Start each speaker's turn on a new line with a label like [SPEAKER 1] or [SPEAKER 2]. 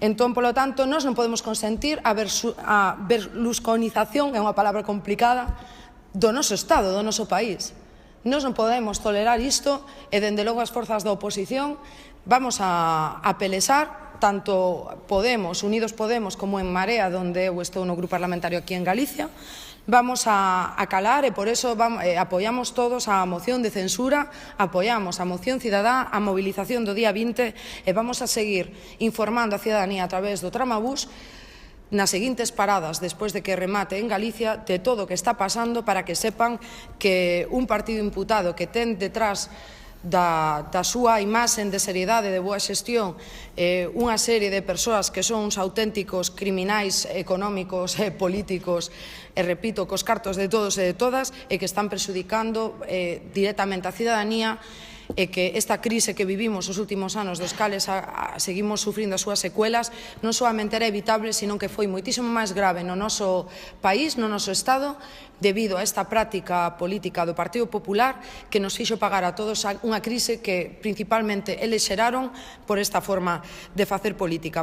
[SPEAKER 1] Entón, polo tanto, nós non podemos consentir a berlusconización, é unha palabra complicada, do noso Estado, do noso país. Nós non podemos tolerar isto e, dende logo, as forzas da oposición vamos a pelexar, tanto Podemos, Unidos Podemos, como en Marea, onde eu estou no grupo parlamentario aquí en Galicia, vamos a calar e por iso apoiamos todos a moción de censura, apoiamos a moción cidadá, a movilización do día 20 e vamos a seguir informando a cidadanía a través do Tramabús nas seguintes paradas, despois de que remate en Galicia, de todo o que está pasando para que sepan que un partido imputado que ten detrás da súa imaxen de seriedade, de boa xestión, unha serie de persoas que son uns auténticos criminais económicos e políticos, e repito, cos cartos de todos e de todas, e que están prexudicando directamente a cidadanía, e que esta crise que vivimos os últimos anos, dos cales seguimos sufrindo as súas secuelas, non solamente era evitable, sino que foi moitísimo máis grave no noso país, no noso Estado, debido a esta práctica política do Partido Popular que nos fixo pagar a todos unha crise que principalmente eles xeraron por esta forma de facer política.